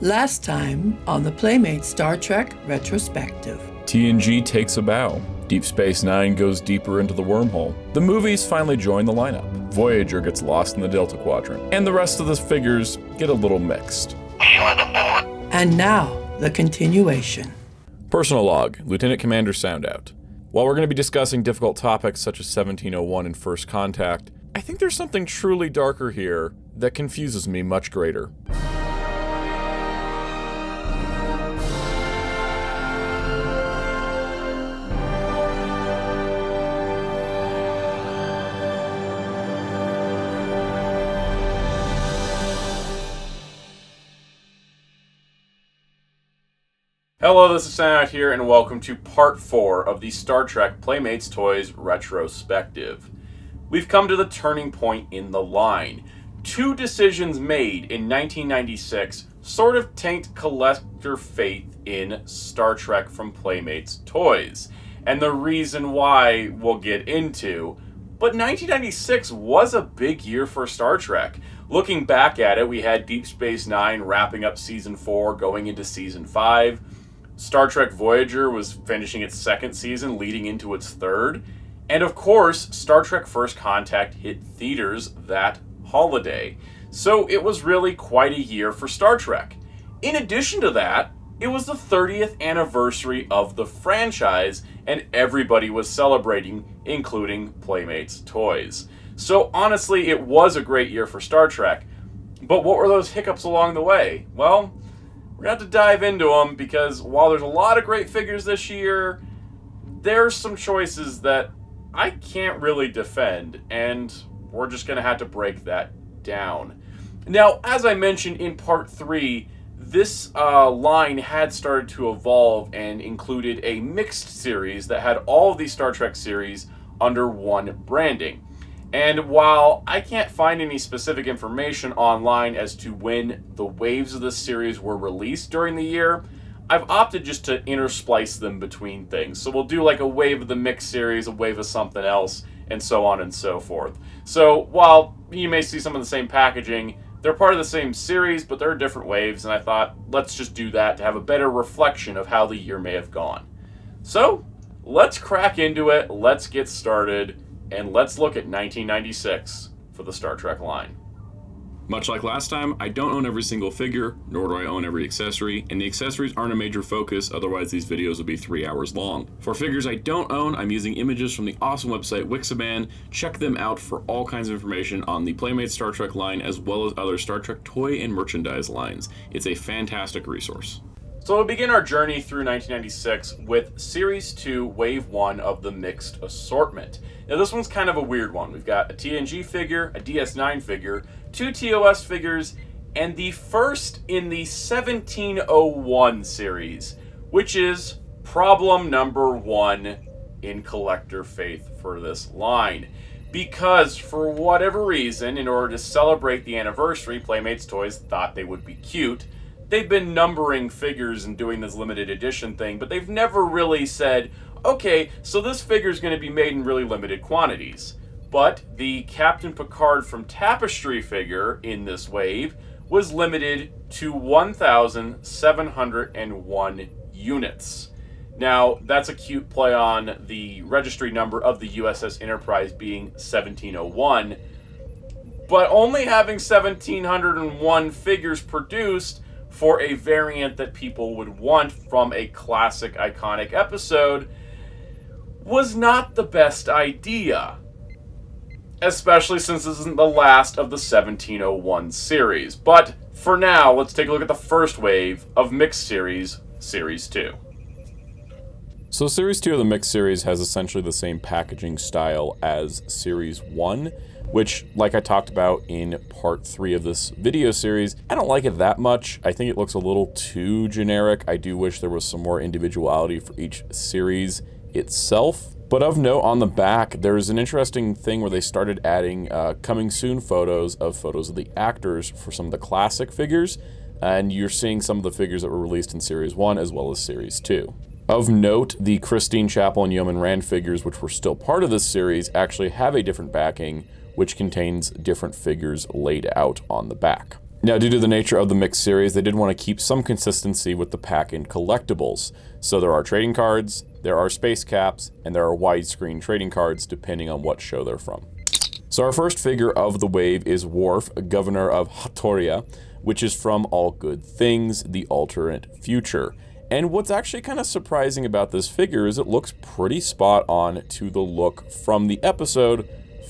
Last time on the Playmates Star Trek Retrospective. TNG takes a bow. Deep Space Nine goes deeper into the wormhole. The movies finally join the lineup. Voyager gets lost in the Delta Quadrant. And the rest of the figures get a little mixed. And now, the continuation. Personal log, Lieutenant Commander Soundout. While we're going to be discussing difficult topics such as 1701 and First Contact, I think there's something truly darker here that confuses me much greater. Hello, this is Soundout here, and welcome to Part 4 of the Star Trek Playmates Toys Retrospective. We've come to the turning point in the line. Two decisions made in 1996 sort of taint collector faith in Star Trek from Playmates Toys. And the reason why we'll get into. But 1996 was a big year for Star Trek. Looking back at it, we had Deep Space Nine wrapping up Season 4, going into Season 5. Star Trek Voyager was finishing its second season, leading into its third. And of course, Star Trek First Contact hit theaters that holiday. So it was really quite a year for Star Trek. In addition to that, it was the 30th anniversary of the franchise, and everybody was celebrating, including Playmates Toys. So honestly, it was a great year for Star Trek. But what were those hiccups along the way? Well, we're going to have to dive into them, because while there's a lot of great figures this year, there's some choices that I can't really defend, and we're just going to have to break that down. Now, as I mentioned in Part 3, this line had started to evolve and included a mixed series that had all of these Star Trek series under one branding. And while I can't find any specific information online as to when the waves of this series were released during the year, I've opted just to intersplice them between things. So we'll do like a wave of the mixed series, a wave of something else, and so on and so forth. So while you may see some of the same packaging, they're part of the same series, but they're different waves, and I thought, let's just do that to have a better reflection of how the year may have gone. So, let's crack into it, let's get started, and let's look at 1996 for the Star Trek line. Much like last time, I don't own every single figure, nor do I own every accessory, and the accessories aren't a major focus, otherwise these videos would be 3 hours long. For figures I don't own, I'm using images from the awesome website Wixaban. Check them out for all kinds of information on the Playmates Star Trek line, as well as other Star Trek toy and merchandise lines. It's a fantastic resource. So we'll begin our journey through 1996 with Series 2, Wave 1 of the Mixed Assortment. Now this one's kind of a weird one. We've got a TNG figure, a DS9 figure, 2 TOS figures, and the first in the 1701 series, which is problem number 1 in collector faith for this line. Because for whatever reason, in order to celebrate the anniversary, Playmates Toys thought they would be cute. They've been numbering figures and doing this limited edition thing, but they've never really said, okay, so this figure is going to be made in really limited quantities. But the Captain Picard from Tapestry figure in this wave was limited to 1,701 units. Now, that's a cute play on the registry number of the USS Enterprise being 1701, but only having 1,701 figures produced for a variant that people would want from a classic, iconic episode was not the best idea. Especially since this isn't the last of the 1701 series. But for now, let's take a look at the first wave of Mixed Series, Series 2. So Series 2 of the Mixed Series has essentially the same packaging style as Series 1, which, like I talked about in Part 3 of this video series, I don't like it that much. I think it looks a little too generic. I do wish there was some more individuality for each series itself. But of note, on the back, there's an interesting thing where they started adding coming soon photos of the actors for some of the classic figures, and you're seeing some of the figures that were released in Series 1 as well as Series 2. Of note, the Christine Chapel and Yeoman Rand figures, which were still part of this series, actually have a different backing, which contains different figures laid out on the back. Now, due to the nature of the mixed series, they did want to keep some consistency with the pack-in collectibles. So there are trading cards, there are space caps, and there are widescreen trading cards depending on what show they're from. So our first figure of the wave is Worf, Governor of Hatoria, which is from All Good Things, The Alternate Future. And what's actually kind of surprising about this figure is it looks pretty spot on to the look from the episode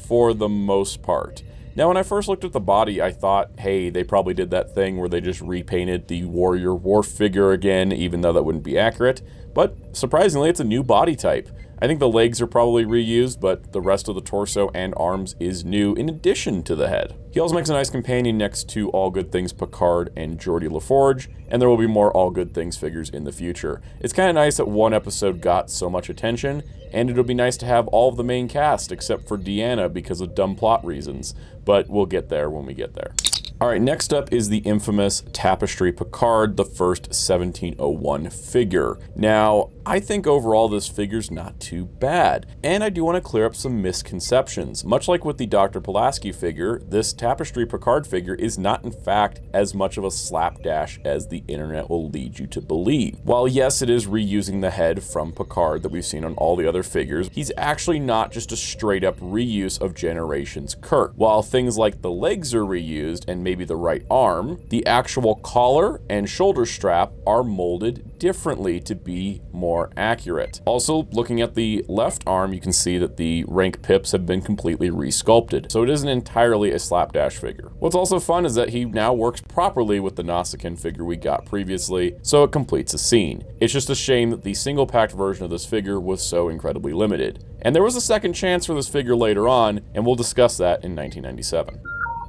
for the most part. Now, when I first looked at the body, I thought, hey, they probably did that thing where they just repainted the Warrior Worf figure again, even though that wouldn't be accurate. But surprisingly, it's a new body type. I think the legs are probably reused, but the rest of the torso and arms is new in addition to the head. He also makes a nice companion next to All Good Things Picard and Geordi LaForge, and there will be more All Good Things figures in the future. It's kind of nice that one episode got so much attention, and it'll be nice to have all of the main cast except for Deanna because of dumb plot reasons, but we'll get there when we get there. Alright, next up is the infamous Tapestry Picard, the first 1701 figure. Now, I think overall this figure's not too bad, and I do want to clear up some misconceptions. Much like with the Dr. Pulaski figure, this Tapestry Picard figure is not in fact as much of a slapdash as the internet will lead you to believe. While yes, it is reusing the head from Picard that we've seen on all the other figures, he's actually not just a straight up reuse of Generations Kirk. While things like the legs are reused and maybe the right arm, the actual collar and shoulder strap are molded differently to be more accurate. Also, looking at the left arm, you can see that the rank pips have been completely resculpted, so it isn't entirely a slapdash figure. What's also fun is that he now works properly with the Nausicaan figure we got previously, so it completes a scene. It's just a shame that the single-packed version of this figure was so incredibly limited. And there was a second chance for this figure later on, and we'll discuss that in 1997.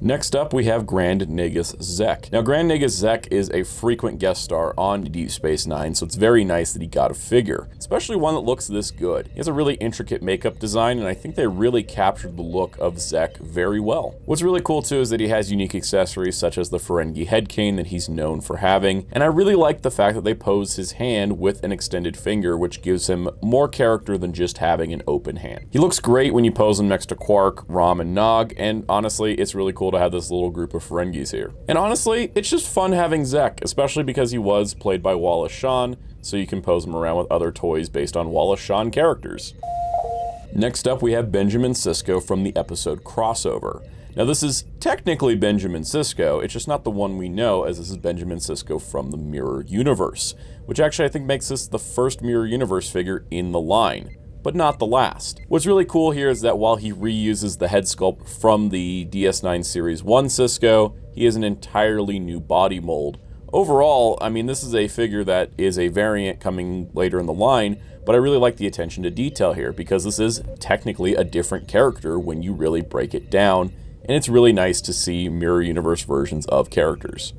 Next up, we have Grand Nagus Zek. Now, Grand Nagus Zek is a frequent guest star on Deep Space Nine, so it's very nice that he got a figure, especially one that looks this good. He has a really intricate makeup design, and I think they really captured the look of Zek very well. What's really cool too is that he has unique accessories such as the Ferengi head cane that he's known for having, and I really like the fact that they pose his hand with an extended finger, which gives him more character than just having an open hand. He looks great when you pose him next to Quark, Rom, and Nog, and honestly, it's really cool to have this little group of Ferengis here. And honestly, it's just fun having Zek, especially because he was played by Wallace Shawn, so you can pose him around with other toys based on Wallace Shawn characters. Next up, we have Benjamin Sisko from the episode Crossover. Now, this is technically Benjamin Sisko, it's just not the one we know, as this is Benjamin Sisko from the Mirror Universe, which actually I think makes this the first Mirror Universe figure in the line, but not the last. What's really cool here is that while he reuses the head sculpt from the DS9 Series 1 Sisko, he has an entirely new body mold. Overall, I mean, this is a figure that is a variant coming later in the line, but I really like the attention to detail here because this is technically a different character when you really break it down, and it's really nice to see Mirror Universe versions of characters.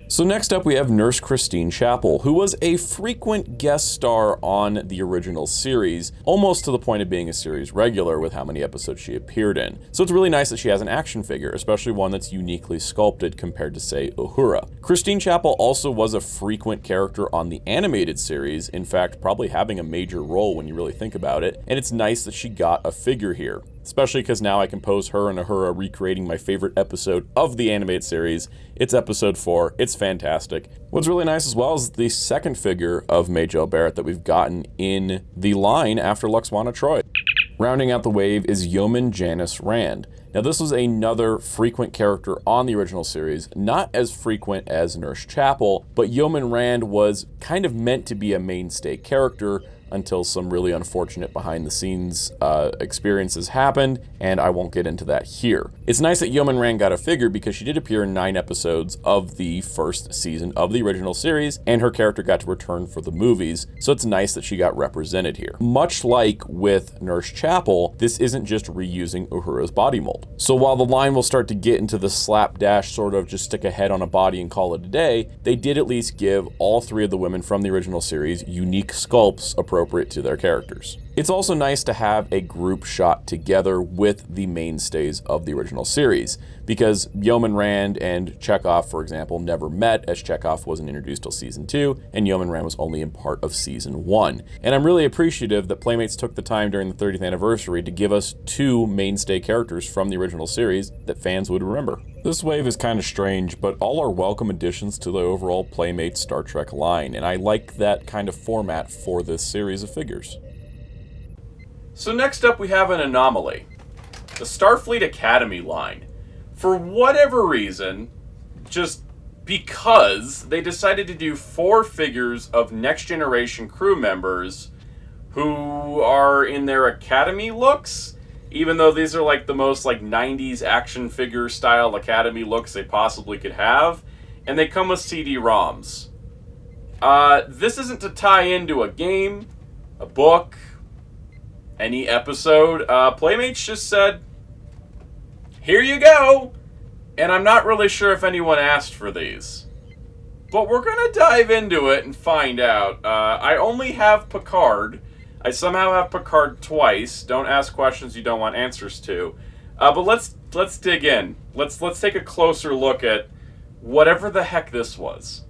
So next up we have Nurse Christine Chapel, who was a frequent guest star on the original series, almost to the point of being a series regular with how many episodes she appeared in. So it's really nice that she has an action figure, especially one that's uniquely sculpted compared to, say, Uhura. Christine Chapel also was a frequent character on the animated series, in fact, probably having a major role when you really think about it, and it's nice that she got a figure here. Especially because now I can pose her and Uhura recreating my favorite episode of the animated series. It's episode 4, it's fantastic. What's really nice as well is the second figure of Majel Barrett that we've gotten in the line after Luxwana Troy. Rounding out the wave is Yeoman Janice Rand. Now this was another frequent character on the original series, not as frequent as Nurse Chapel, but Yeoman Rand was kind of meant to be a mainstay character until some really unfortunate behind-the-scenes experiences happened, and I won't get into that here. It's nice that Yeoman Rand got a figure because she did appear in 9 episodes of the first season of the original series, and her character got to return for the movies, so it's nice that she got represented here. Much like with Nurse Chapel, this isn't just reusing Uhura's body mold. So while the line will start to get into the slapdash sort of just stick a head on a body and call it a day, they did at least give all 3 of the women from the original series unique sculpts appropriate to their characters. It's also nice to have a group shot together with the mainstays of the original series, because Yeoman Rand and Chekhov, for example, never met, as Chekhov wasn't introduced till Season 2, and Yeoman Rand was only in part of Season 1. And I'm really appreciative that Playmates took the time during the 30th anniversary to give us 2 mainstay characters from the original series that fans would remember. This wave is kind of strange, but all are welcome additions to the overall Playmates Star Trek line, and I like that kind of format for this series of figures. So next up we have an anomaly. The Starfleet Academy line. For whatever reason, just because, they decided to do 4 figures of Next Generation crew members who are in their Academy looks, even though these are like the most like 90s action figure style Academy looks they possibly could have, and they come with CD-ROMs. This isn't to tie into a game, a book, any episode. Playmates just said, here you go, and I'm not really sure if anyone asked for these. But we're going to dive into it and find out. I only have Picard. I somehow have Picard twice. Don't ask questions you don't want answers to. But let's dig in. Let's take a closer look at whatever the heck this was.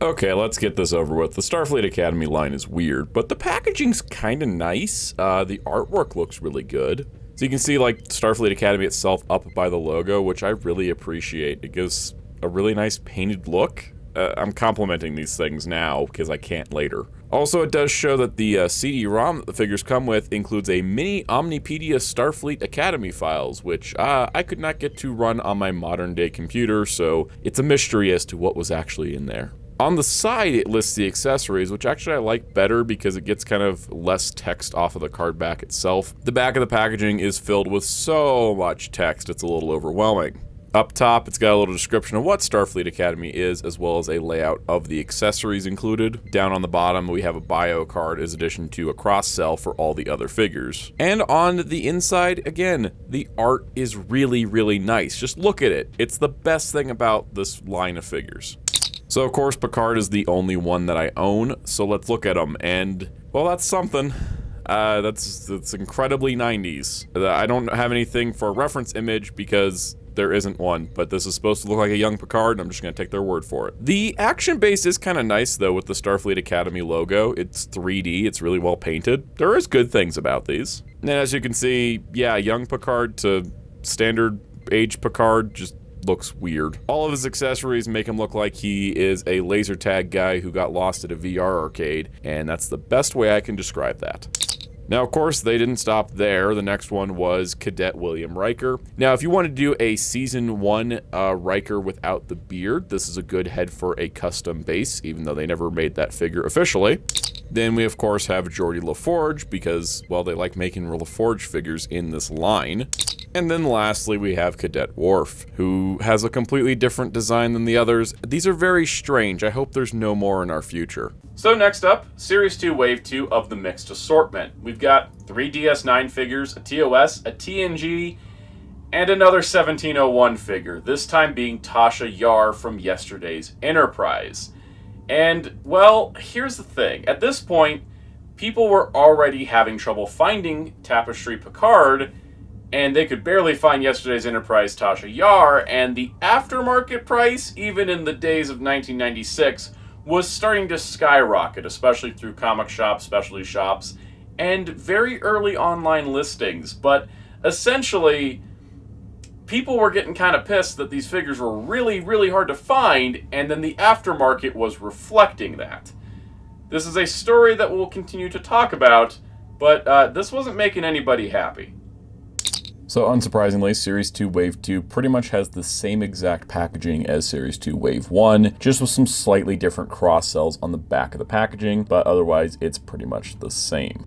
Okay, let's get this over with. The Starfleet Academy line is weird, but the packaging's kind of nice. The artwork looks really good. So you can see like Starfleet Academy itself up by the logo, which I really appreciate. It gives a really nice painted look. I'm complimenting these things now because I can't later. Also, it does show that the CD-ROM that the figures come with includes a mini Omnipedia Starfleet Academy files, which I could not get to run on my modern-day computer, so it's a mystery as to what was actually in there. On the side, it lists the accessories, which actually I like better because it gets kind of less text off of the card back itself. The back of the packaging is filled with so much text, it's a little overwhelming. Up top, it's got a little description of what Starfleet Academy is, as well as a layout of the accessories included. Down on the bottom, we have a bio card as addition to a cross-sell for all the other figures. And on the inside, again, the art is really, really nice. Just look at it. It's the best thing about this line of figures. So, of course, Picard is the only one that I own, so let's look at him. And, well, that's something. That's incredibly 90s. I don't have anything for a reference image because there isn't one, but this is supposed to look like a young Picard, and I'm just going to take their word for it. The action base is kind of nice, though, with the Starfleet Academy logo. It's 3D, it's really well painted. There is good things about these. And as you can see, yeah, young Picard to standard age Picard just looks weird. All of his accessories make him look like he is a laser tag guy who got lost at a VR arcade, and that's the best way I can describe that. Now, of course, they didn't stop there. The next one was Cadet William Riker. Now, if you want to do a Season 1 Riker without the beard, this is a good head for a custom base, even though they never made that figure officially. Then we, of course, have Geordi LaForge, because, well, they like making LaForge figures in this line. And then lastly, we have Cadet Worf, who has a completely different design than the others. These are very strange. I hope there's no more in our future. So next up, Series 2 Wave 2 of the mixed assortment. We've got 3 DS9 figures, a TOS, a TNG, and another 1701 figure, this time being Tasha Yar from yesterday's Enterprise. And, well, here's the thing. At this point, people were already having trouble finding Tapestry Picard, and they could barely find yesterday's Enterprise Tasha Yar, and the aftermarket price, even in the days of 1996, was starting to skyrocket, especially through comic shops, specialty shops, and very early online listings. But essentially, people were getting kind of pissed that these figures were really, really hard to find, and then the aftermarket was reflecting that. This is a story that we'll continue to talk about, but this wasn't making anybody happy. So unsurprisingly, Series 2 Wave 2 pretty much has the same exact packaging as Series 2 Wave 1, just with some slightly different cross-sells on the back of the packaging, but otherwise it's pretty much the same.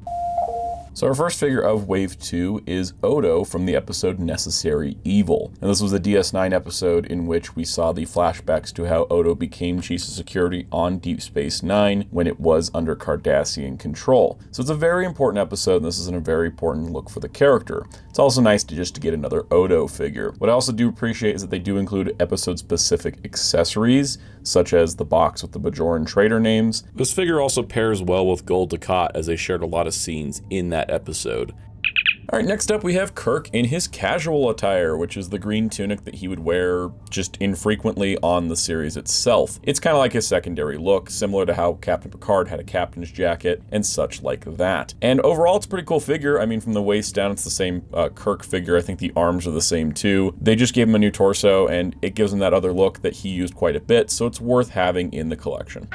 So our first figure of Wave 2 is Odo from the episode Necessary Evil. And this was a DS9 episode in which we saw the flashbacks to how Odo became Chief of Security on Deep Space Nine when it was under Cardassian control. So it's a very important episode, and this is a very important look for the character. It's also nice to get another Odo figure. What I also do appreciate is that they do include episode-specific accessories, such as the box with the Bajoran trader names. This figure also pairs well with Gul Dukat, as they shared a lot of scenes in that episode. All right, next up we have Kirk in his casual attire, which is the green tunic that he would wear just infrequently on the series itself. It's kind of like his secondary look, similar to how Captain Picard had a captain's jacket and such like that. And overall, it's a pretty cool figure. I mean, from the waist down, it's the same Kirk figure. I think the arms are the same too. They just gave him a new torso, and it gives him that other look that he used quite a bit, so it's worth having in the collection.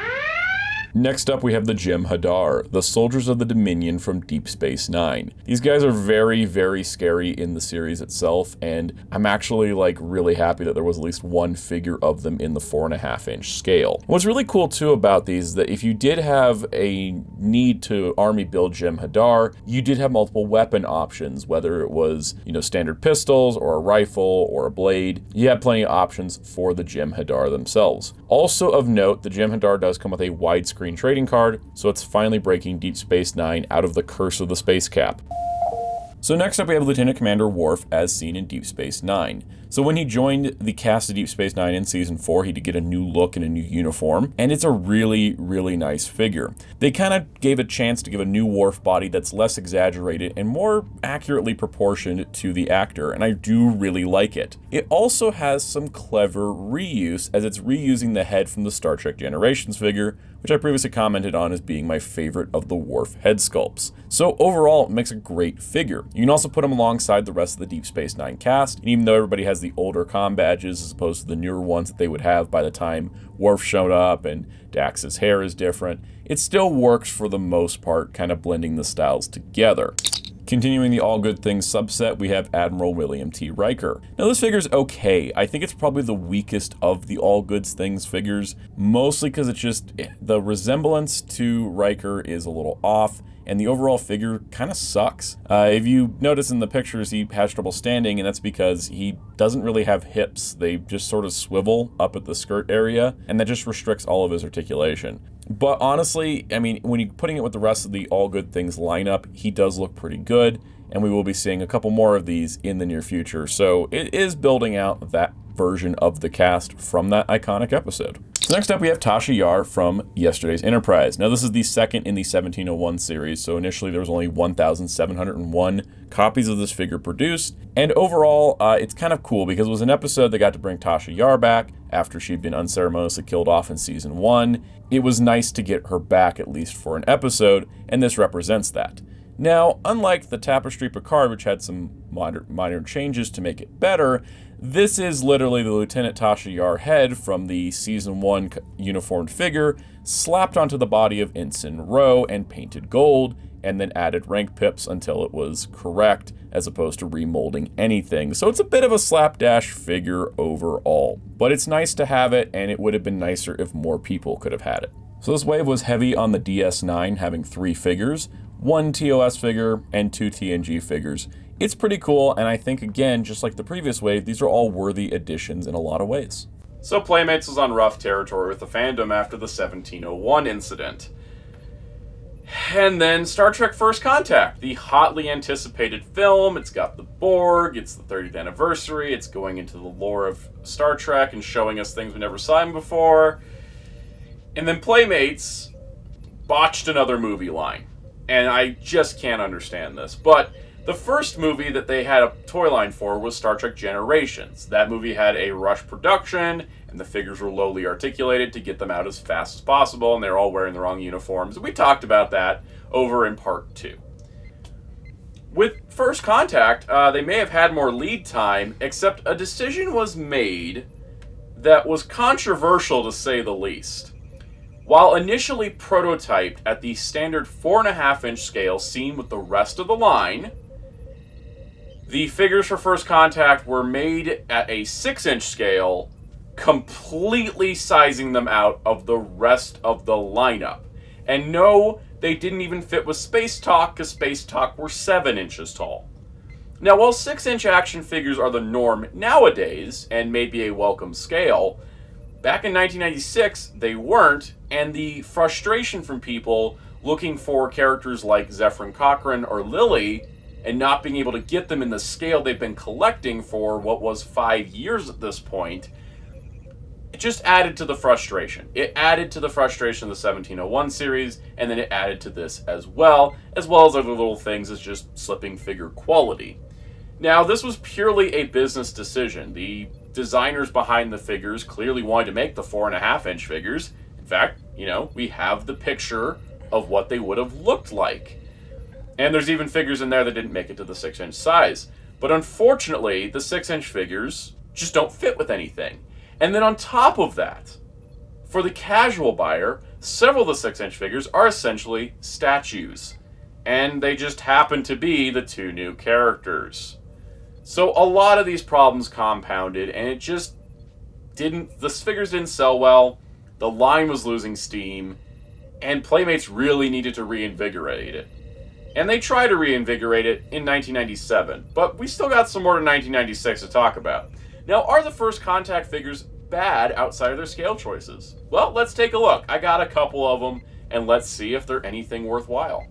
Next up, we have the Jem'Hadar, the soldiers of the Dominion from Deep Space Nine. These guys are very, very scary in the series itself, and I'm actually really happy that there was at least one figure of them in the 4.5-inch scale. What's really cool too about these is that if you did have a need to army build Jem'Hadar, you did have multiple weapon options, whether it was, standard pistols or a rifle or a blade. You had plenty of options for the Jem'Hadar themselves. Also of note, the Jem'Hadar does come with a widescreen trading card, so it's finally breaking Deep Space Nine out of the curse of the space cap. So next up we have Lieutenant Commander Worf as seen in Deep Space Nine. So when he joined the cast of Deep Space Nine in Season 4, he did get a new look and a new uniform, and it's a really, really nice figure. They kind of gave a chance to give a new Worf body that's less exaggerated and more accurately proportioned to the actor, and I do really like it. It also has some clever reuse, as it's reusing the head from the Star Trek Generations figure, which I previously commented on as being my favorite of the Worf head sculpts. So overall, it makes a great figure. You can also put him alongside the rest of the Deep Space Nine cast, and even though everybody has the older comm badges as opposed to the newer ones that they would have by the time Worf showed up and Dax's hair is different, it still works for the most part, kind of blending the styles together. Continuing the All Good Things subset, we have Admiral William T. Riker. Now this figure's okay. I think it's probably the weakest of the All Good Things figures, mostly because it's just, the resemblance to Riker is a little off, and the overall figure kind of sucks. If you notice in the pictures, he has trouble standing, and that's because he doesn't really have hips. They just sort of swivel up at the skirt area, and that just restricts all of his articulation. But honestly, I mean, when you're putting it with the rest of the All Good Things lineup, he does look pretty good, and we will be seeing a couple more of these in the near future. So it is building out that version of the cast from that iconic episode. So next up we have Tasha Yar from yesterday's Enterprise. Now this is the second in the 1701 series, so initially there was only 1,701 copies of this figure produced, and overall it's kind of cool because it was an episode that got to bring Tasha Yar back after she'd been unceremoniously killed off in Season 1. It was nice to get her back at least for an episode, and this represents that. Now, unlike the Tapestry Picard, which had some minor changes to make it better, this is literally the Lieutenant Tasha Yar head from the Season 1 uniformed figure, slapped onto the body of Ensign Ro and painted gold, and then added rank pips until it was correct, as opposed to remolding anything. So it's a bit of a slapdash figure overall. But it's nice to have it, and it would have been nicer if more people could have had it. So this wave was heavy on the DS9, having 3 figures, 1 TOS figure, and 2 TNG figures. It's pretty cool, and I think, again, just like the previous wave, these are all worthy additions in a lot of ways. So Playmates was on rough territory with the fandom after the 1701 incident. And then Star Trek First Contact, the hotly anticipated film. It's got the Borg, it's the 30th anniversary, it's going into the lore of Star Trek and showing us things we never saw him before. And then Playmates botched another movie line. And I just can't understand this. But the first movie that they had a toy line for was Star Trek Generations. That movie had a rush production, and the figures were lowly articulated to get them out as fast as possible, and they're all wearing the wrong uniforms. We talked about that over in Part 2. With First Contact, they may have had more lead time, except a decision was made that was controversial to say the least. While initially prototyped at the standard 4.5-inch scale seen with the rest of the line, the figures for First Contact were made at a 6-inch scale, completely sizing them out of the rest of the lineup. And no, they didn't even fit with Space Talk because Space Talk were 7 inches tall. Now, while 6-inch action figures are the norm nowadays, and maybe a welcome scale, back in 1996, they weren't, and the frustration from people looking for characters like Zefram Cochrane or Lily and not being able to get them in the scale they've been collecting for what was 5 years at this point, it just added to the frustration. It added to the frustration of the 1701 series, and then it added to this as well as other little things as just slipping figure quality. Now, this was purely a business decision. The designers behind the figures clearly wanted to make the 4.5-inch figures. In fact, we have the picture of what they would have looked like. And there's even figures in there that didn't make it to the 6-inch size. But unfortunately, the 6-inch figures just don't fit with anything. And then on top of that, for the casual buyer, several of the 6-inch figures are essentially statues. And they just happen to be the 2 new characters. So a lot of these problems compounded, and the figures didn't sell well, the line was losing steam, and Playmates really needed to reinvigorate it. And they tried to reinvigorate it in 1997, but we still got some more to 1996 to talk about. Now, are the First Contact figures bad outside of their scale choices? Well, let's take a look. I got a couple of them, and let's see if they're anything worthwhile.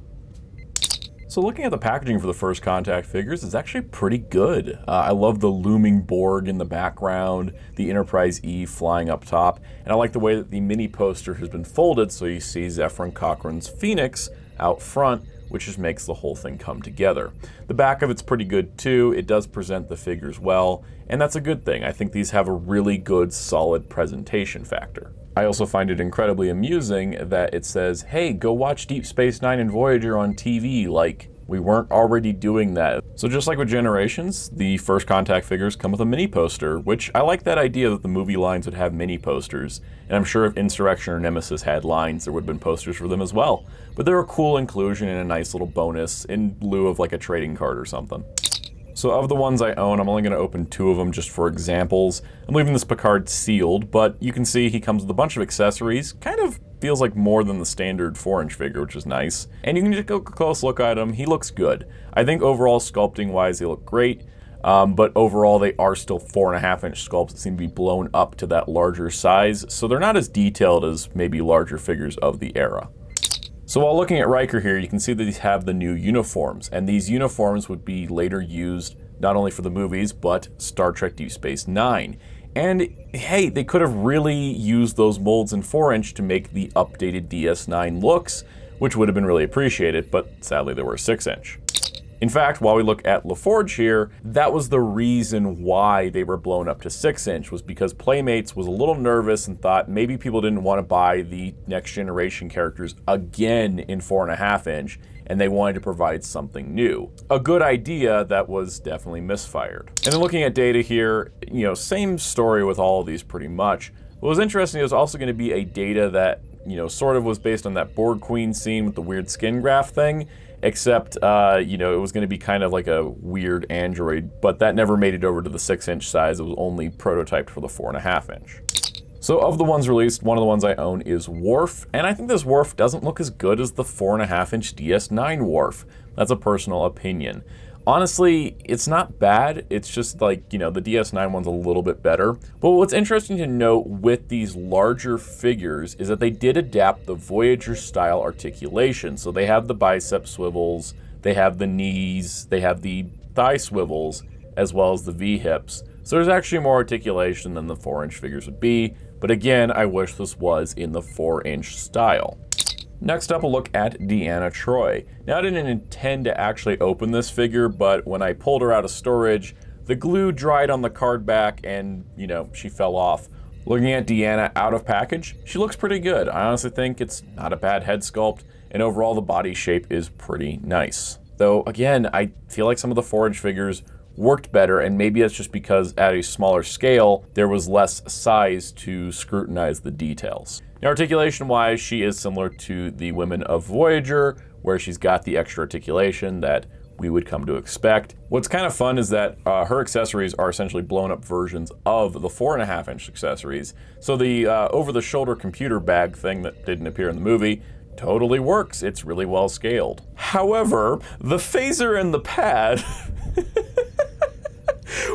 So looking at the packaging for the First Contact figures, it's actually pretty good. I love the looming Borg in the background, the Enterprise E flying up top, and I like the way that the mini poster has been folded so you see Zefram Cochrane's Phoenix out front, which just makes the whole thing come together. The back of it's pretty good too. It does present the figures well, and that's a good thing. I think these have a really good, solid presentation factor. I also find it incredibly amusing that it says, hey, go watch Deep Space Nine and Voyager on TV, like we weren't already doing that. So just like with Generations, the First Contact figures come with a mini poster, which I like that idea that the movie lines would have mini posters. And I'm sure if Insurrection or Nemesis had lines, there would have been posters for them as well. But they're a cool inclusion and a nice little bonus in lieu of like a trading card or something. So of the ones I own, I'm only going to open 2 of them just for examples. I'm leaving this Picard sealed, but you can see he comes with a bunch of accessories. Kind of feels like more than the standard 4-inch figure, which is nice. And you can just go a close look at him. He looks good. I think overall, sculpting-wise, they look great. But overall, they are still 4.5-inch sculpts that seem to be blown up to that larger size. So they're not as detailed as maybe larger figures of the era. So while looking at Riker here, you can see that these have the new uniforms, and these uniforms would be later used not only for the movies, but Star Trek Deep Space Nine. And hey, they could have really used those molds in 4-inch to make the updated DS9 looks, which would have been really appreciated, but sadly they were 6-inch. In fact, while we look at LaForge here, that was the reason why they were blown up to 6-inch, was because Playmates was a little nervous and thought maybe people didn't want to buy the next generation characters again in 4.5-inch, and they wanted to provide something new. A good idea that was definitely misfired. And then looking at data here, same story with all of these pretty much. What was interesting is also going to be a data that, sort of was based on that Borg Queen scene with the weird skin graft thing, except, it was going to be kind of like a weird android, but that never made it over to the 6-inch size. It was only prototyped for the 4.5-inch. So of the ones released, one of the ones I own is Worf, and I think this Worf doesn't look as good as the 4.5-inch DS9 Worf. That's a personal opinion. Honestly, it's not bad. It's just like, the DS9 one's a little bit better. But what's interesting to note with these larger figures is that they did adapt the Voyager style articulation. So they have the bicep swivels, they have the knees, they have the thigh swivels, as well as the V-hips. So there's actually more articulation than the 4-inch figures would be. But again, I wish this was in the 4-inch style. Next up, we'll look at Deanna Troi. Now, I didn't intend to actually open this figure, but when I pulled her out of storage, the glue dried on the card back and, she fell off. Looking at Deanna out of package, she looks pretty good. I honestly think it's not a bad head sculpt, and overall the body shape is pretty nice. Though, again, I feel like some of the 4-inch figures worked better, and maybe it's just because at a smaller scale, there was less size to scrutinize the details. Now, articulation-wise, she is similar to the women of Voyager, where she's got the extra articulation that we would come to expect. What's kind of fun is that her accessories are essentially blown-up versions of the 4.5-inch accessories. So the over-the-shoulder computer bag thing that didn't appear in the movie totally works. It's really well scaled. However, the phaser and the pad...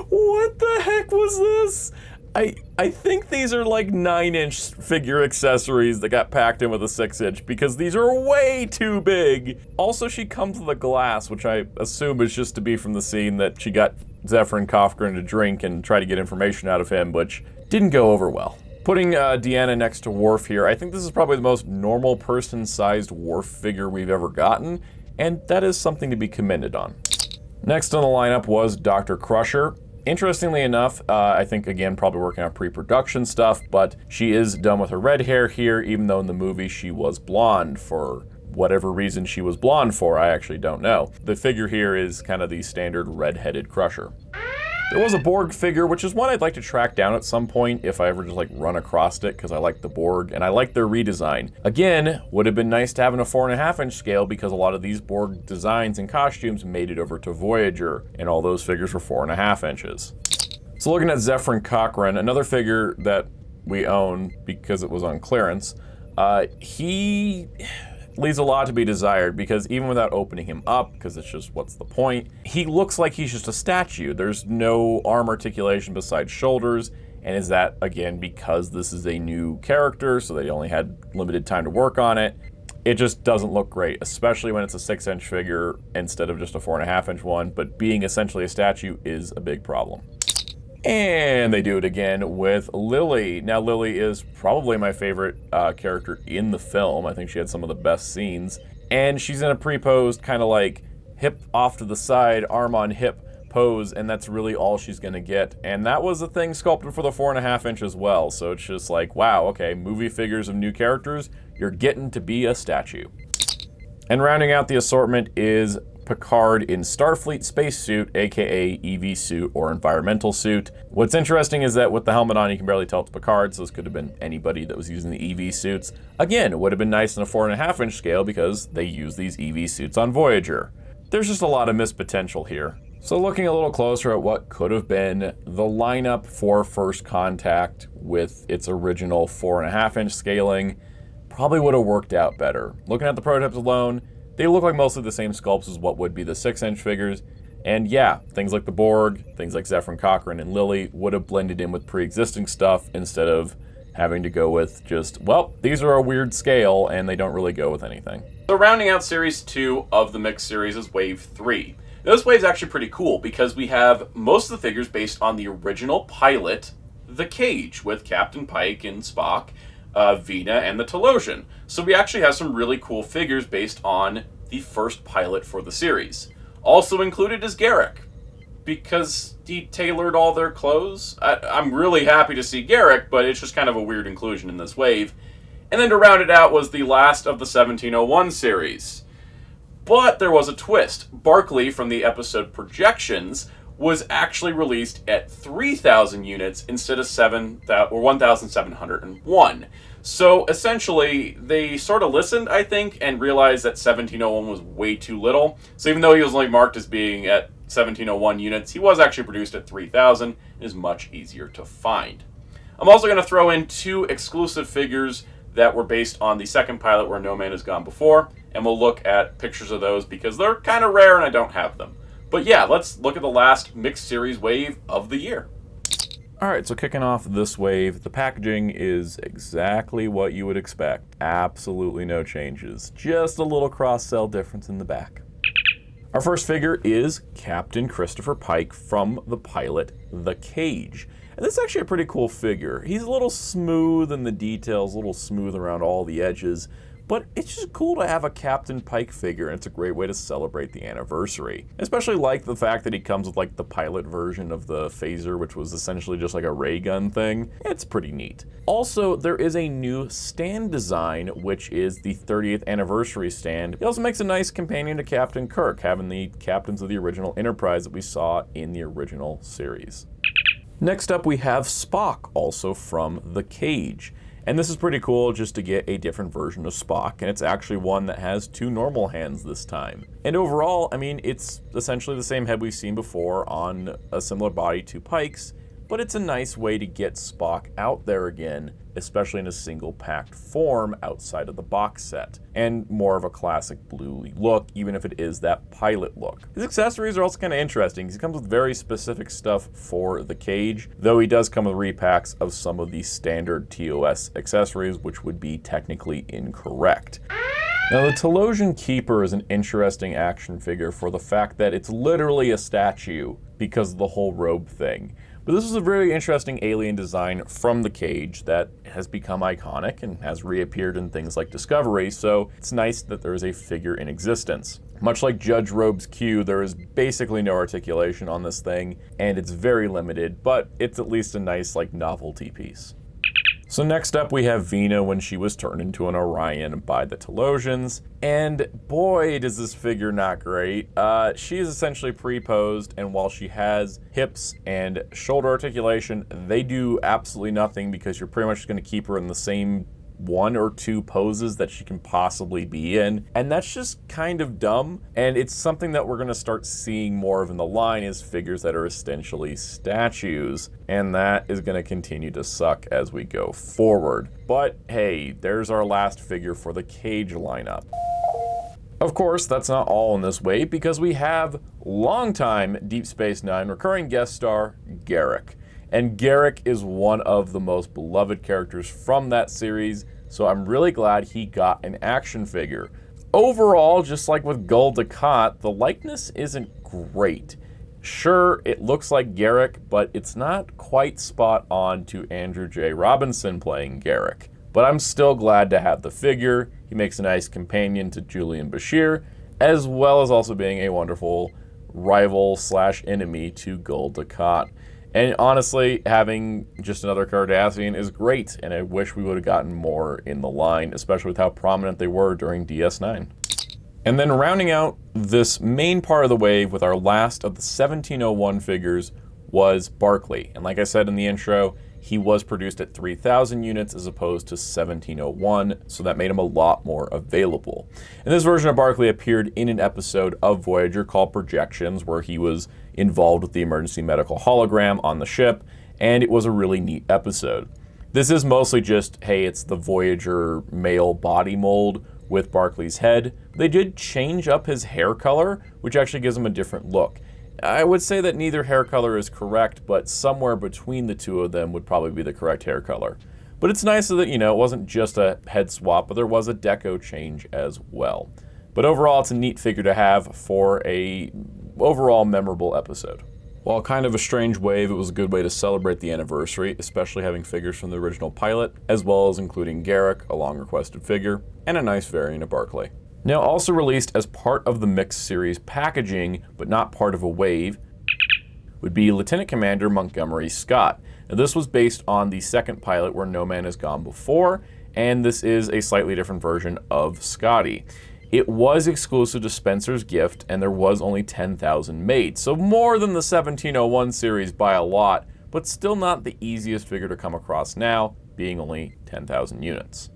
What the heck was this? I think these are like 9-inch figure accessories that got packed in with a 6-inch because these are way too big. Also, she comes with a glass, which I assume is just to be from the scene that she got Zephyr Cochran to drink and try to get information out of him, which didn't go over well. Putting Deanna next to Worf here, I think this is probably the most normal person-sized Worf figure we've ever gotten, and that is something to be commended on. Next on the lineup was Dr. Crusher. Interestingly enough, I think, again, probably working on pre-production stuff, but she is done with her red hair here, even though in the movie she was blonde for whatever reason she was blonde for, I actually don't know. The figure here is kind of the standard red-headed Crusher. There was a Borg figure, which is one I'd like to track down at some point if I ever just like run across it, because I like the Borg and I like their redesign. Again, would have been nice to have in a 4.5-inch scale because a lot of these Borg designs and costumes made it over to Voyager, and all those figures were 4.5 inches. So looking at Zephyr Cochran, another figure that we own because it was on clearance, he leaves a lot to be desired because even without opening him up, because it's just what's the point, he looks like he's just a statue. There's no arm articulation besides shoulders, and is that, again, because this is a new character, so they only had limited time to work on it? It just doesn't look great, especially when it's a 6-inch figure instead of just a 4.5-inch one, but being essentially a statue is a big problem. And they do it again with Lily. Now, Lily is probably my favorite character in the film. I think she had some of the best scenes. And she's in a pre-posed kind of like hip off to the side, arm on hip pose, and that's really all she's going to get. And that was a thing sculpted for the 4.5-inch as well. So it's just like, wow, okay, movie figures of new characters, you're getting to be a statue. And rounding out the assortment is Picard in Starfleet spacesuit, aka EV suit or environmental suit. What's interesting is that with the helmet on, you can barely tell it's Picard, so this could have been anybody that was using the EV suits. Again, it would have been nice in a 4.5-inch scale because they use these EV suits on Voyager. There's just a lot of missed potential here. So looking a little closer at what could have been the lineup for First Contact with its original 4.5-inch scaling, probably would have worked out better. Looking at the prototypes alone, they look like mostly the same sculpts as what would be the 6-inch figures. And yeah, things like the Borg, things like Zephyr Cochran and Lily would have blended in with pre-existing stuff instead of having to go with just, well, these are a weird scale and they don't really go with anything. So rounding out Series 2 of the Mix series is Wave 3. Now, this wave's actually pretty cool because we have most of the figures based on the original pilot, The Cage, with Captain Pike and Spock, Vina, and the Telosian. So we actually have some really cool figures based on the first pilot for the series. Also included is Garrick, because he tailored all their clothes. I'm really happy to see Garrick, but it's just kind of a weird inclusion in this wave. And then to round it out was the last of the 1701 series. But there was a twist. Barclay from the episode Projections was actually released at 3,000 units instead of 1,701. So essentially, they sort of listened, I think, and realized that 1701 was way too little. So even though he was only marked as being at 1701 units, he was actually produced at 3,000 and is much easier to find. I'm also going to throw in 2 exclusive figures that were based on the second pilot where No Man Has Gone Before, and we'll look at pictures of those because they're kind of rare and I don't have them. But yeah, let's look at the last mixed series wave of the year. Alright, so kicking off this wave, the packaging is exactly what you would expect. Absolutely no changes. Just a little cross-cell difference in the back. Our first figure is Captain Christopher Pike from the pilot, The Cage. And this is actually a pretty cool figure. He's a little smooth in the details, a little smooth around all the edges, but it's just cool to have a Captain Pike figure, and it's a great way to celebrate the anniversary. Especially like the fact that he comes with like the pilot version of the phaser, which was essentially just like a ray gun thing. It's pretty neat. Also, there is a new stand design, which is the 30th anniversary stand. It also makes a nice companion to Captain Kirk, having the captains of the original Enterprise that we saw in the original series. Next up, we have Spock, also from The Cage. And this is pretty cool just to get a different version of Spock, and it's actually one that has 2 normal hands this time. And overall, I mean, it's essentially the same head we've seen before on a similar body to Pike's, but it's a nice way to get Spock out there again, especially in a single packed form outside of the box set, and more of a classic blue look, even if it is that pilot look. His accessories are also kind of interesting. He comes with very specific stuff for the cage, though he does come with repacks of some of the standard TOS accessories, which would be technically incorrect. Now, the Telosian Keeper is an interesting action figure for the fact that it's literally a statue because of the whole robe thing. But this is a very interesting alien design from the cage that has become iconic and has reappeared in things like Discovery, so it's nice that there is a figure in existence. Much like Judge Robe's Q, there is basically no articulation on this thing, and it's very limited, but it's at least a nice, novelty piece. So next up we have Vina when she was turned into an Orion by the Telosians, and boy does this figure not great. She is essentially pre-posed, and while she has hips and shoulder articulation, they do absolutely nothing because you're pretty much just going to keep her in the same one or two poses that she can possibly be in, and that's just kind of dumb, and it's something that we're going to start seeing more of in the line is figures that are essentially statues, and that is going to continue to suck as we go forward. But hey, there's our last figure for the cage lineup. Of course, that's not all in this way, because we have longtime Deep Space Nine recurring guest star, Garak. And Garak is one of the most beloved characters from that series, so I'm really glad he got an action figure. Overall, just like with Gul Dukat, the likeness isn't great. Sure, it looks like Garak, but it's not quite spot on to Andrew J. Robinson playing Garak. But I'm still glad to have the figure. He makes a nice companion to Julian Bashir, as well as also being a wonderful rival/enemy to Gul Dukat. And honestly, having just another Cardassian is great, and I wish we would have gotten more in the line, especially with how prominent they were during DS9. And then rounding out this main part of the wave with our last of the 1701 figures was Barclay. And like I said in the intro, he was produced at 3,000 units as opposed to 1701, so that made him a lot more available. And this version of Barclay appeared in an episode of Voyager called Projections, where he was involved with the emergency medical hologram on the ship, and it was a really neat episode. This is mostly just, hey, it's the Voyager male body mold with Barclay's head. They did change up his hair color, which actually gives him a different look. I would say that neither hair color is correct, but somewhere between the two of them would probably be the correct hair color. But it's nice that, it wasn't just a head swap, but there was a deco change as well. But overall, it's a neat figure to have for a overall memorable episode. While kind of a strange wave, it was a good way to celebrate the anniversary, especially having figures from the original pilot, as well as including Garak, a long-requested figure, and a nice variant of Barclay. Now, also released as part of the Mixed Series packaging, but not part of a wave, would be Lieutenant Commander Montgomery Scott. Now, this was based on the second pilot where No Man Has Gone Before, and this is a slightly different version of Scotty. It was exclusive to Spencer's Gift, and there was only 10,000 made, so more than the 1701 series by a lot, but still not the easiest figure to come across now, being only 10,000 units.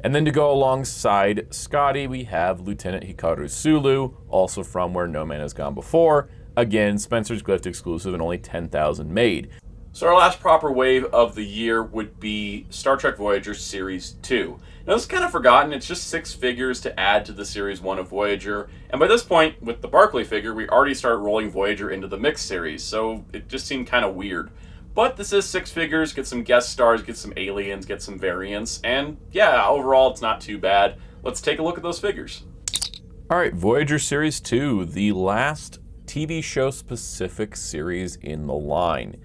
And then to go alongside Scotty, we have Lieutenant Hikaru Sulu, also from Where No Man Has Gone Before. Again, Spencer's Gift exclusive and only 10,000 made. So our last proper wave of the year would be Star Trek Voyager Series 2. Now this is kind of forgotten, it's just 6 figures to add to the Series 1 of Voyager, and by this point, with the Barclay figure, we already start rolling Voyager into the Mixed Series, so it just seemed kind of weird. But this is 6 figures, get some guest stars, get some aliens, get some variants, and yeah, overall it's not too bad. Let's take a look at those figures. Alright, Voyager Series 2, the last TV show specific series in the line.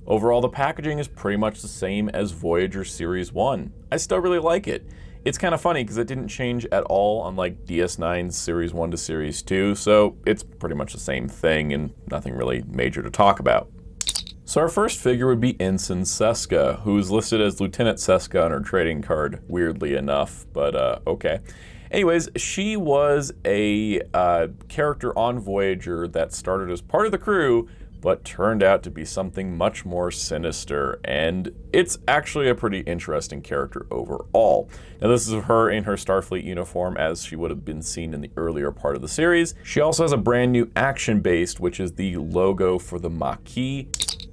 Overall, the packaging is pretty much the same as Voyager Series 1. I still really like it. It's kind of funny because it didn't change at all unlike DS9's Series 1 to Series 2, so it's pretty much the same thing and nothing really major to talk about. So our first figure would be Ensign Seska, who's listed as Lieutenant Seska on her trading card, weirdly enough, but okay. Anyways, she was a character on Voyager that started as part of the crew, but turned out to be something much more sinister, and it's actually a pretty interesting character overall. Now this is her in her Starfleet uniform as she would have been seen in the earlier part of the series. She also has a brand new action base, which is the logo for the Maquis.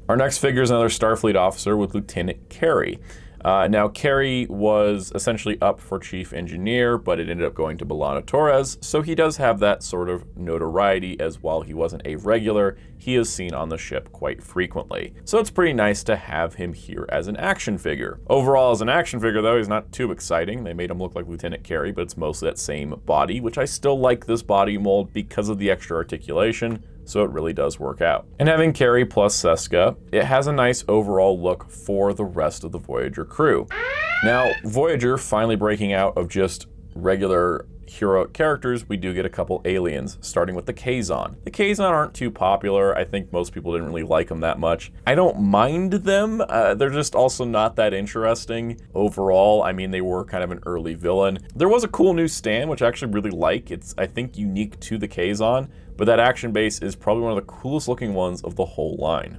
Our next figure is another Starfleet officer with Lieutenant Carey. Now, Carey was essentially up for Chief Engineer, but it ended up going to B'Elanna Torres, so he does have that sort of notoriety, as while he wasn't a regular, he is seen on the ship quite frequently. So it's pretty nice to have him here as an action figure. Overall, as an action figure, though, he's not too exciting. They made him look like Lieutenant Carey, but it's mostly that same body, which I still like this body mold because of the extra articulation. So it really does work out. And having Carey plus Seska, it has a nice overall look for the rest of the Voyager crew. Now, Voyager finally breaking out of just regular heroic characters, we do get a couple aliens, starting with the Kazon. The Kazon aren't too popular. I think most people didn't really like them that much. I don't mind them. They're just also not that interesting overall. I mean, they were kind of an early villain. There was a cool new stand, which I actually really like. It's, I think, unique to the Kazon, but that action base is probably one of the coolest looking ones of the whole line.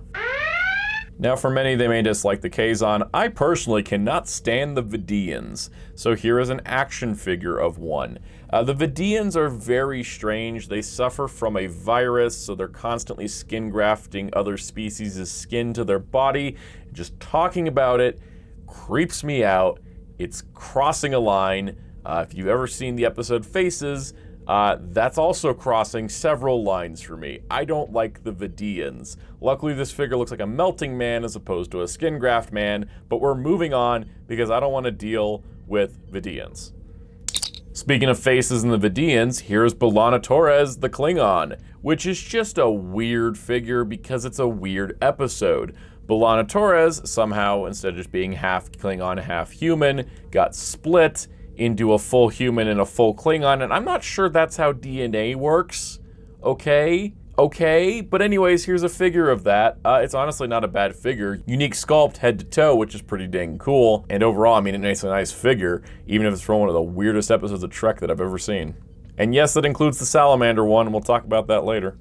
Now, for many, they may dislike the Kazon. I personally cannot stand the Vidians, so here is an action figure of one. The Vidians are very strange. They suffer from a virus, so they're constantly skin grafting other species' skin to their body. Just talking about it creeps me out. It's crossing a line. If you've ever seen the episode Faces, that's also crossing several lines for me. I don't like the Vidians. Luckily, this figure looks like a melting man as opposed to a skin graft man, but we're moving on because I don't want to deal with Vidians. Speaking of Faces and the Vidians, here's B'Elanna Torres, the Klingon, which is just a weird figure because it's a weird episode. B'Elanna Torres, somehow, instead of just being half Klingon, half human, got split into a full human and a full Klingon, and I'm not sure that's how DNA works. Okay, but anyways, here's a figure of that. It's honestly not a bad figure. Unique sculpt head to toe, which is pretty dang cool, and overall, I mean, it's a nice figure, even if it's from one of the weirdest episodes of Trek that I've ever seen. And yes, that includes the Salamander one, and we'll talk about that later.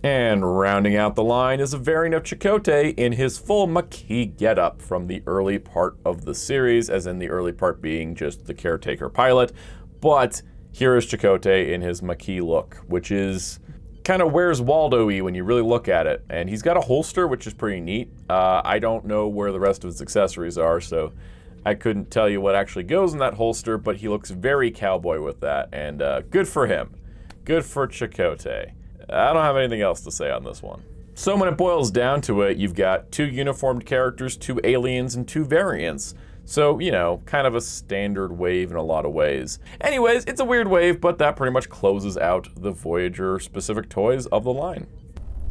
And rounding out the line is a variant of Chakotay in his full Maquis getup from the early part of the series, as in the early part being just the caretaker pilot. But here is Chakotay in his Maquis look, which is kind of Where's Waldo-y when you really look at it. And he's got a holster, which is pretty neat. I don't know where the rest of his accessories are, so I couldn't tell you what actually goes in that holster, but he looks very cowboy with that, and good for him. Good for Chakotay. I don't have anything else to say on this one. So when it boils down to it, you've got 2 uniformed characters, 2 aliens, and 2 variants. So, you know, kind of a standard wave in a lot of ways. Anyways, it's a weird wave, but that pretty much closes out the Voyager-specific toys of the line.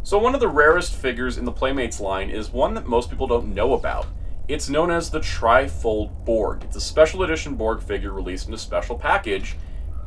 So one of the rarest figures in the Playmates line is one that most people don't know about. It's known as the Trifold Borg. It's a special edition Borg figure released in a special package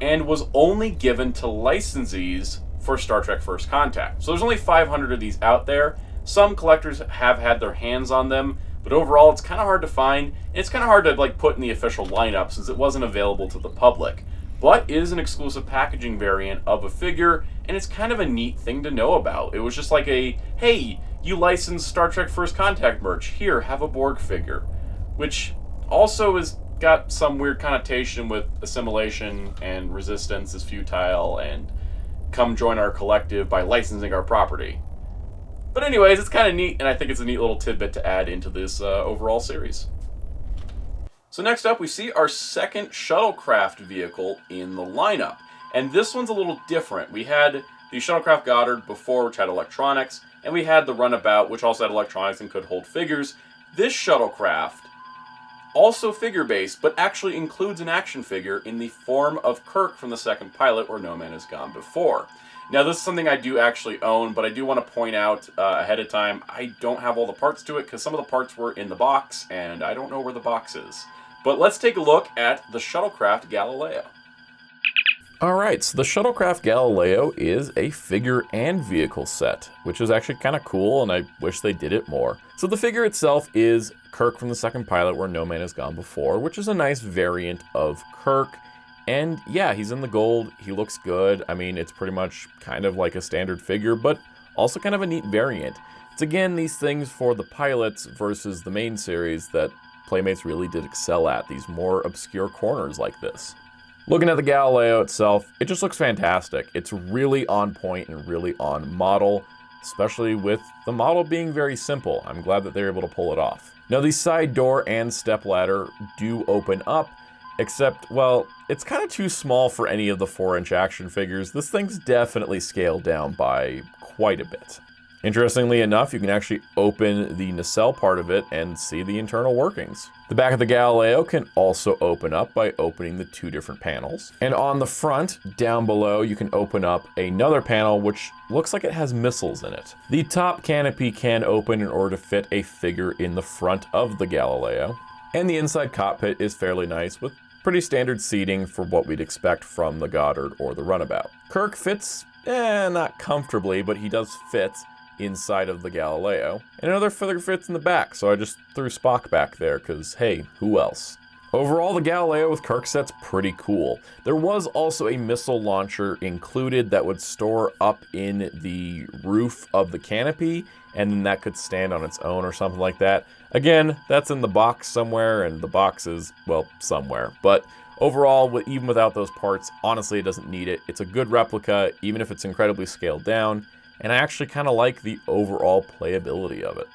and was only given to licensees for Star Trek First Contact. So there's only 500 of these out there. Some collectors have had their hands on them, but overall it's kind of hard to find, and it's kind of hard to put in the official lineup since it wasn't available to the public. But it is an exclusive packaging variant of a figure, and it's kind of a neat thing to know about. It was just like a, hey, you licensed Star Trek First Contact merch, here, have a Borg figure. Which also has got some weird connotation with assimilation and resistance is futile, and come join our collective by licensing our property. But anyways, it's kind of neat, and I think it's a neat little tidbit to add into this overall series. So next up, we see our second shuttlecraft vehicle in the lineup. And this one's a little different. We had the Shuttlecraft Goddard before, which had electronics, and we had the Runabout, which also had electronics and could hold figures. This shuttlecraft, also figure-based, but actually includes an action figure in the form of Kirk from the second pilot, where No Man Has Gone Before. Now, this is something I do actually own, but I do want to point out ahead of time, I don't have all the parts to it, because some of the parts were in the box, and I don't know where the box is. But let's take a look at the Shuttlecraft Galileo. Alright, so the Shuttlecraft Galileo is a figure and vehicle set, which is actually kind of cool, and I wish they did it more. So the figure itself is Kirk from the second pilot, where No Man Has Gone Before, which is a nice variant of Kirk. And yeah, he's in the gold, he looks good. I mean, it's pretty much kind of like a standard figure, but also kind of a neat variant. It's again these things for the pilots versus the main series that Playmates really did excel at, these more obscure corners like this. Looking at the Galileo itself, it just looks fantastic. It's really on point and really on model. especially with the model being very simple. I'm glad that they're able to pull it off. Now the side door and stepladder do open up, except, well, it's kind of too small for any of the 4-inch action figures. This thing's definitely scaled down by quite a bit. Interestingly enough, you can actually open the nacelle part of it and see the internal workings. The back of the Galileo can also open up by opening the 2 different panels. And on the front, down below, you can open up another panel which looks like it has missiles in it. The top canopy can open in order to fit a figure in the front of the Galileo. And the inside cockpit is fairly nice with pretty standard seating for what we'd expect from the Goddard or the Runabout. Kirk fits, not comfortably, but he does fit inside of the Galileo. And another figure fits in the back, so I just threw Spock back there, because hey, who else? Overall, the Galileo with Kirk set's pretty cool. There was also a missile launcher included that would store up in the roof of the canopy, and then that could stand on its own or something like that. Again, that's in the box somewhere, and the box is, well, somewhere. But overall, even without those parts, honestly, it doesn't need it. It's a good replica, even if it's incredibly scaled down, and I actually kind of like the overall playability of it.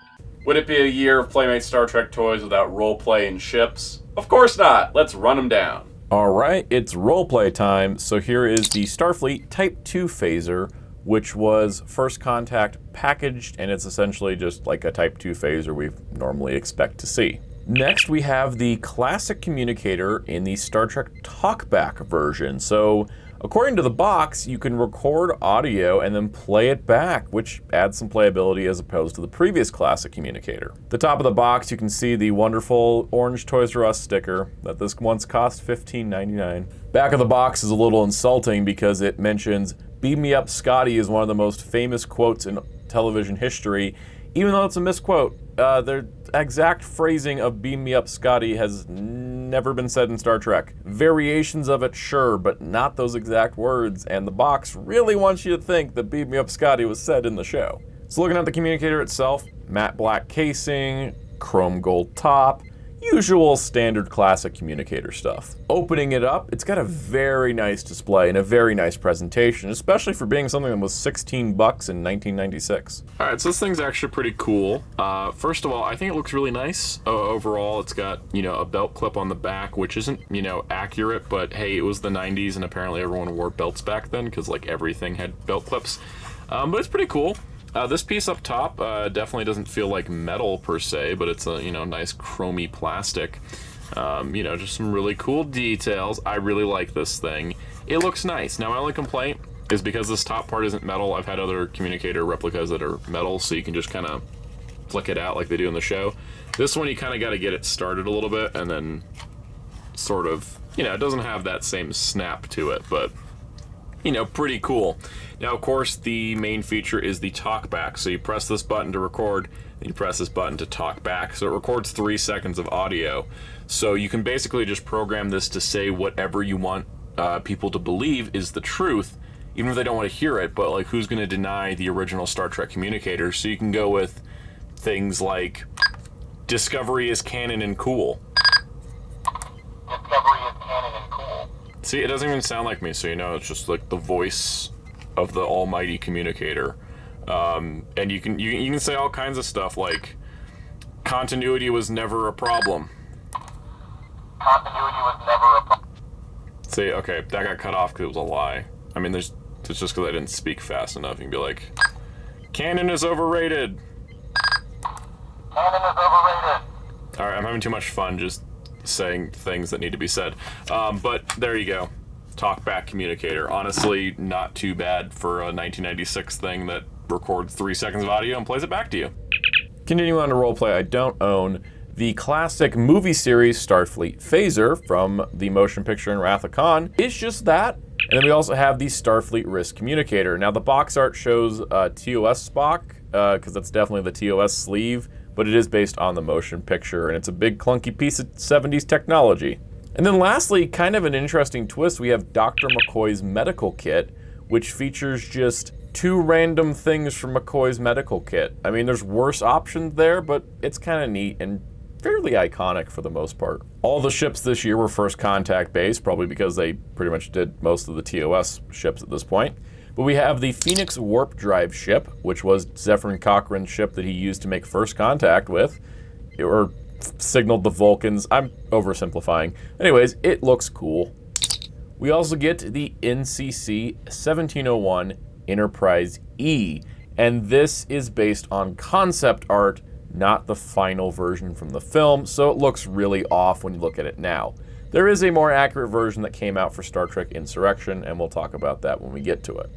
Would it be a year of Playmates Star Trek toys without roleplay and ships? Of course not. Let's run them down. All right, it's roleplay time. So here is the Starfleet Type 2 phaser, which was First Contact packaged, and it's essentially just like a Type 2 phaser we normally expect to see. Next, we have the classic communicator in the Star Trek talkback version. So according to the box, you can record audio and then play it back, which adds some playability as opposed to the previous classic communicator. At the top of the box, you can see the wonderful orange Toys R Us sticker that this once cost $15.99. Back of the box is a little insulting because it mentions, "Beam me up, Scotty" is one of the most famous quotes in television history, even though it's a misquote. Their exact phrasing of "Beam me up, Scotty" has never been said in Star Trek. Variations of it, sure, but not those exact words, and the box really wants you to think that "Beam me up, Scotty" was said in the show. So looking at the communicator itself, matte black casing, chrome gold top, usual standard classic communicator stuff. Opening it up, it's got a very nice display and a very nice presentation, especially for being something that was $16 in 1996. All right, so this thing's actually pretty cool. First of all, I think it looks really nice. Overall, it's got, a belt clip on the back, which isn't, accurate, but hey, it was the 90s and apparently everyone wore belts back then because like everything had belt clips. But it's pretty cool. This piece up top definitely doesn't feel like metal per se, but it's a nice chromy plastic. Just some really cool details. I really like this thing. It looks nice. Now my only complaint is because this top part isn't metal. I've had other communicator replicas that are metal, so you can just kind of flick it out like they do in the show. This one you kind of got to get it started a little bit, and then sort of, it doesn't have that same snap to it, but pretty cool. Now, of course, the main feature is the talkback. So you press this button to record, and you press this button to talk back. So it records 3 seconds of audio. So you can basically just program this to say whatever you want people to believe is the truth, even if they don't want to hear it. But like, who's going to deny the original Star Trek communicator? So you can go with things like, "Discovery is canon and cool." Discovery is canon and cool. See, it doesn't even sound like me, so it's just like the voice of the almighty communicator. And you can say all kinds of stuff like, "Continuity was never a problem." Continuity was never a problem. See, okay, that got cut off because it was a lie. I mean, it's just because I didn't speak fast enough. You can be like, "Canon is overrated." Canon is overrated. All right, I'm having too much fun just saying things that need to be said. But there you go. Talkback communicator. Honestly, not too bad for a 1996 thing that records 3 seconds of audio and plays it back to you. Continuing on to roleplay, I don't own the classic movie series Starfleet phaser from the motion picture in Wrath of Khan. It's just that. And then we also have the Starfleet Risk communicator. Now the box art shows TOS Spock, because that's definitely the TOS sleeve, but it is based on the motion picture, and it's a big clunky piece of 70s technology. And then lastly, kind of an interesting twist, we have Dr. McCoy's medical kit, which features just 2 random things from McCoy's medical kit. I mean, there's worse options there, but it's kind of neat and fairly iconic for the most part. All the ships this year were First Contact based, probably because they pretty much did most of the TOS ships at this point. But we have the Phoenix Warp Drive ship, which was Zephyrin Cochrane's ship that he used to make first contact with, or signaled the Vulcans. I'm oversimplifying. Anyways, it looks cool. We also get the NCC 1701 Enterprise E, and this is based on concept art, not the final version from the film, so it looks really off when you look at it now. There is a more accurate version that came out for Star Trek Insurrection, and we'll talk about that when we get to it.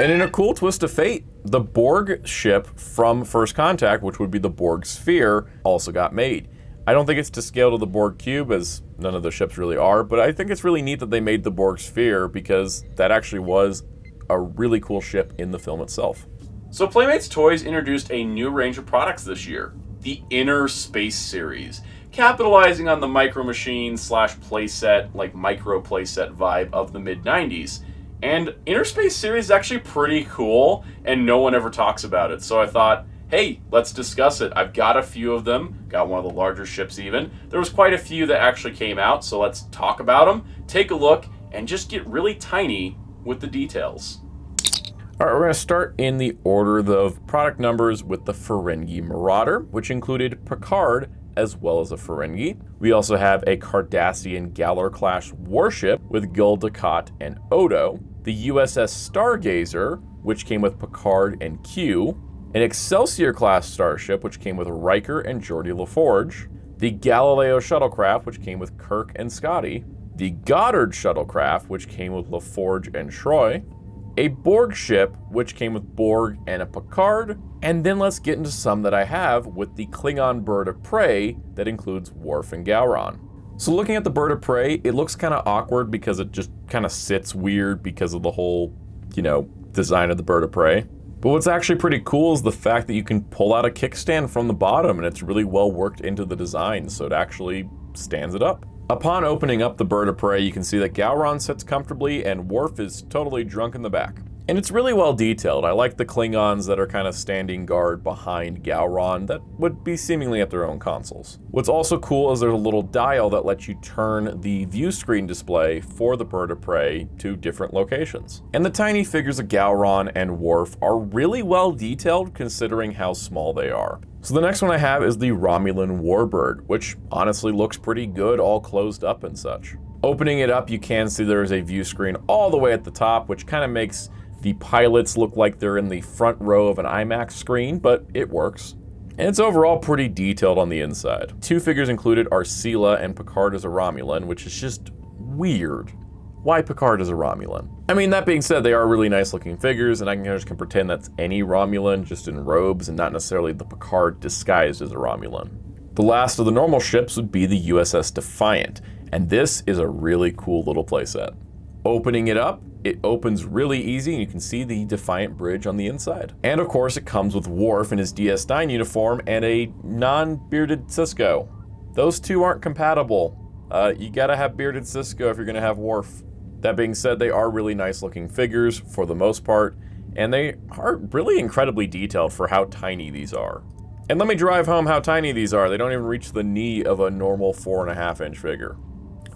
And in a cool twist of fate, the Borg ship from First Contact, which would be the Borg Sphere, also got made. I don't think it's to scale to the Borg Cube, as none of the ships really are, but I think it's really neat that they made the Borg Sphere, because that actually was a really cool ship in the film itself. So Playmates Toys introduced a new range of products this year, the Innerspace Series, capitalizing on the micro machine / playset, like micro playset vibe of the mid-90s. And Innerspace Series is actually pretty cool, and no one ever talks about it. So I thought, hey, let's discuss it. I've got a few of them, got one of the larger ships even. There was quite a few that actually came out, so let's talk about them, take a look, and just get really tiny with the details. All right, we're going to start in the order of product numbers with the Ferengi Marauder, which included Picard as well as a Ferengi. We also have a Cardassian Galar-class warship with Gul Dukat and Odo, the USS Stargazer, which came with Picard and Q, an Excelsior-class starship, which came with Riker and Geordi LaForge, the Galileo Shuttlecraft, which came with Kirk and Scotty, the Goddard Shuttlecraft, which came with LaForge and Troy, a Borg ship, which came with Borg and a Picard, and then let's get into some that I have with the Klingon Bird of Prey that includes Worf and Gowron. So looking at the Bird of Prey, it looks kind of awkward because it just kind of sits weird because of the whole, design of the Bird of Prey. But what's actually pretty cool is the fact that you can pull out a kickstand from the bottom, and it's really well worked into the design, so it actually stands it up. Upon opening up the Bird of Prey, you can see that Gowron sits comfortably and Worf is totally drunk in the back. And it's really well detailed. I like the Klingons that are kind of standing guard behind Gowron that would be seemingly at their own consoles. What's also cool is there's a little dial that lets you turn the view screen display for the Bird of Prey to different locations. And the tiny figures of Gowron and Worf are really well detailed considering how small they are. So the next one I have is the Romulan Warbird, which honestly looks pretty good all closed up and such. Opening it up, you can see there is a view screen all the way at the top, which kind of makes the pilots look like they're in the front row of an IMAX screen, but it works. And it's overall pretty detailed on the inside. Two figures included are Sela and Picard as a Romulan, which is just weird. Why Picard as a Romulan? I mean, that being said, they are really nice looking figures, and I can pretend that's any Romulan just in robes and not necessarily the Picard disguised as a Romulan. The last of the normal ships would be the USS Defiant, and this is a really cool little playset. Opening it up, it opens really easy and you can see the Defiant bridge on the inside. And of course it comes with Worf in his DS9 uniform and a non-bearded Sisko. Those two aren't compatible. You gotta have bearded Sisko if you're gonna have Worf. That being said, they are really nice looking figures for the most part, and they are really incredibly detailed for how tiny these are. And let me drive home how tiny these are. They don't even reach the knee of a normal 4.5-inch figure.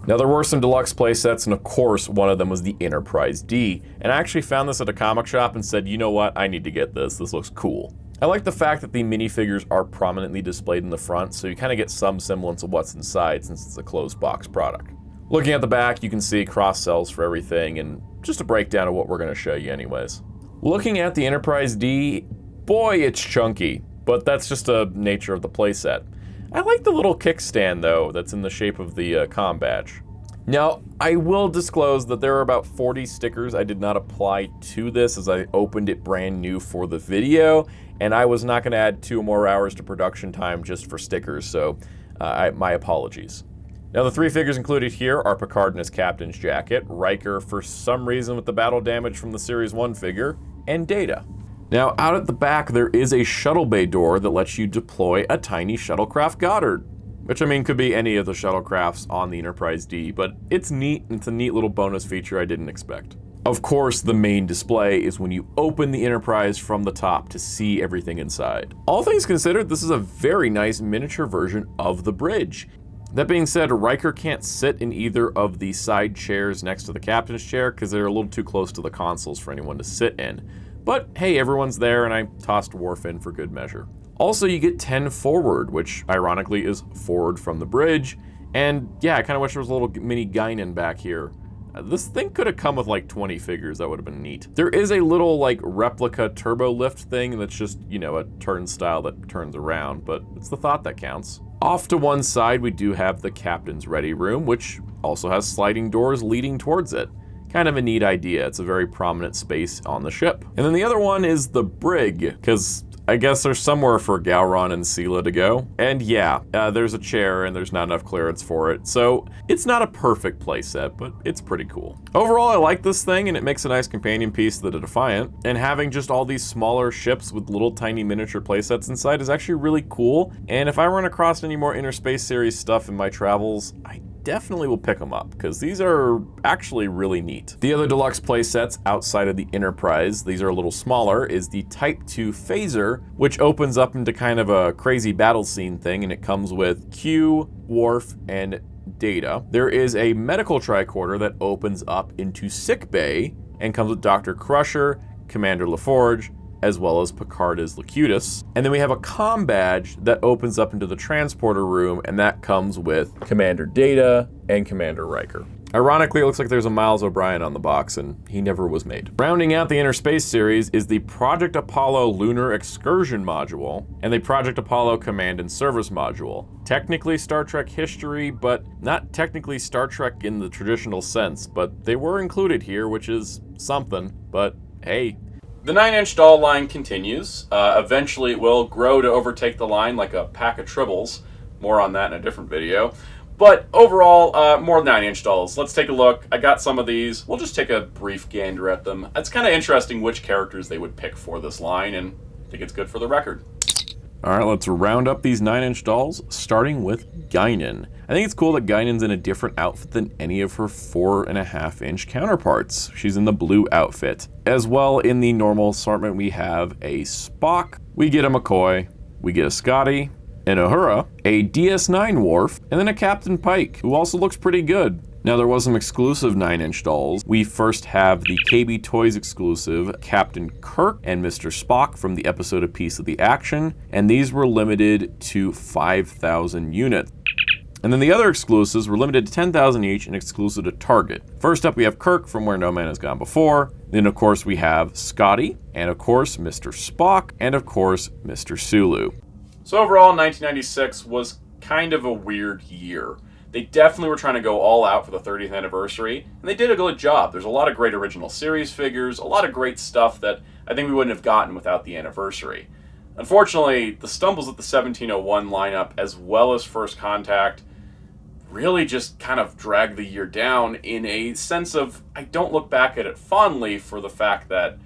Now there were some deluxe playsets, and of course one of them was the Enterprise D, and I actually found this at a comic shop and said, you know what, I need to get this looks cool. I like the fact that the minifigures are prominently displayed in the front, so you kind of get some semblance of what's inside since it's a closed box product. Looking at the back, you can see cross cells for everything, and just a breakdown of what we're going to show you anyways. Looking at the Enterprise D, boy, it's chunky, but that's just a nature of the playset. I like the little kickstand, though, that's in the shape of the comm badge. Now, I will disclose that there are about 40 stickers I did not apply to this as I opened it brand new for the video, and I was not going to add 2 more hours to production time just for stickers, so my apologies. Now, the 3 figures included here are Picard in his captain's jacket, Riker for some reason with the battle damage from the Series 1 figure, and Data. Now, out at the back, there is a shuttle bay door that lets you deploy a tiny shuttlecraft Goddard, which I mean could be any of the shuttlecrafts on the Enterprise D, but it's neat. It's a neat little bonus feature I didn't expect. Of course, the main display is when you open the Enterprise from the top to see everything inside. All things considered, this is a very nice miniature version of the bridge. That being said, Riker can't sit in either of the side chairs next to the captain's chair because they're a little too close to the consoles for anyone to sit in. But hey, everyone's there, and I tossed Worf in for good measure. Also, you get 10 forward, which ironically is forward from the bridge. And yeah, I kind of wish there was a little mini Guinan back here. This thing could have come with like 20 figures. That would have been neat. There is a little like replica turbo lift thing that's just, you know, a turnstile that turns around, but it's the thought that counts. Off to one side, we do have the captain's ready room, which also has sliding doors leading towards it. Kind of a neat idea. It's a very prominent space on the ship. And then the other one is the brig, because I guess there's somewhere for Gowron and Sela to go. And yeah, there's a chair and there's not enough clearance for it. So it's not a perfect playset, but it's pretty cool. Overall, I like this thing and it makes a nice companion piece to the Defiant. And having just all these smaller ships with little tiny miniature playsets inside is actually really cool. And if I run across any more Innerspace Series stuff in my travels, I definitely will pick them up because these are actually really neat. The other deluxe playsets outside of the Enterprise, these are a little smaller, is the Type 2 Phaser, which opens up into kind of a crazy battle scene thing, and it comes with Q, Worf, and Data. There is a medical tricorder that opens up into sickbay and comes with Dr. Crusher, Commander LaForge, as well as Picard as Locutus. And then we have a comm badge that opens up into the transporter room, and that comes with Commander Data and Commander Riker. Ironically, it looks like there's a Miles O'Brien on the box, and he never was made. Rounding out the Innerspace Series is the Project Apollo Lunar Excursion module and the Project Apollo Command and Service module. Technically Star Trek history, but not technically Star Trek in the traditional sense, but they were included here, which is something, but hey. The 9-inch doll line continues. Eventually it will grow to overtake the line like a pack of tribbles. More on that in a different video. But overall, more 9-inch dolls. Let's take a look. I got some of these. We'll just take a brief gander at them. It's kind of interesting which characters they would pick for this line, and I think it's good for the record. All right, let's round up these 9-inch dolls, starting with Guinan. I think it's cool that Guinan's in a different outfit than any of her 4.5-inch counterparts. She's in the blue outfit. As well, in the normal assortment, we have a Spock, we get a McCoy, we get a Scotty, an Uhura, a DS9 Worf, and then a Captain Pike, who also looks pretty good. Now, there was some exclusive 9-inch dolls. We first have the KB Toys exclusive Captain Kirk and Mr. Spock from the episode A Piece of the Action, and these were limited to 5,000 units. And then the other exclusives were limited to 10,000 each and exclusive to Target. First up, we have Kirk from Where No Man Has Gone Before. Then, of course, we have Scotty, and of course, Mr. Spock, and of course, Mr. Sulu. So overall, 1996 was kind of a weird year. They definitely were trying to go all out for the 30th anniversary, and they did a good job. There's a lot of great original series figures, a lot of great stuff that I think we wouldn't have gotten without the anniversary. Unfortunately, the stumbles at the 1701 lineup, as well as First Contact, really just kind of dragged the year down in a sense of, I don't look back at it fondly for the fact that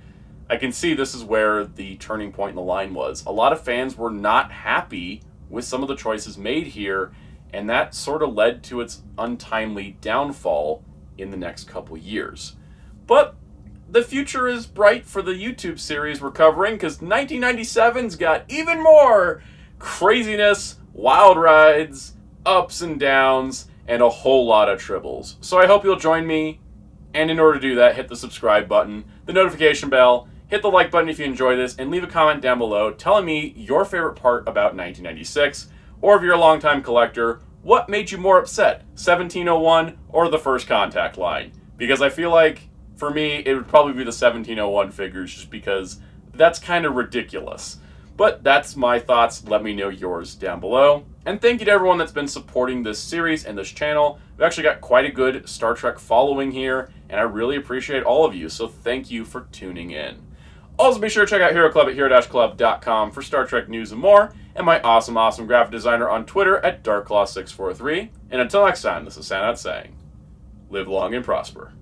I can see this is where the turning point in the line was. A lot of fans were not happy with some of the choices made here, and that sort of led to its untimely downfall in the next couple years. But the future is bright for the YouTube series we're covering, because 1997's got even more craziness, wild rides, ups and downs, and a whole lot of tribbles. So I hope you'll join me, and in order to do that, hit the subscribe button, the notification bell, hit the like button if you enjoy this, and leave a comment down below telling me your favorite part about 1996, or if you're a longtime collector, what made you more upset, 1701 or the First Contact line? Because I feel like, for me, it would probably be the 1701 figures, just because that's kind of ridiculous. But that's my thoughts. Let me know yours down below. And thank you to everyone that's been supporting this series and this channel. We've actually got quite a good Star Trek following here, and I really appreciate all of you, so thank you for tuning in. Also, be sure to check out Hero Club at hero-club.com for Star Trek news and more, and my awesome graphic designer on Twitter at DarkClaw643. And until next time, this is Soundout saying, live long and prosper.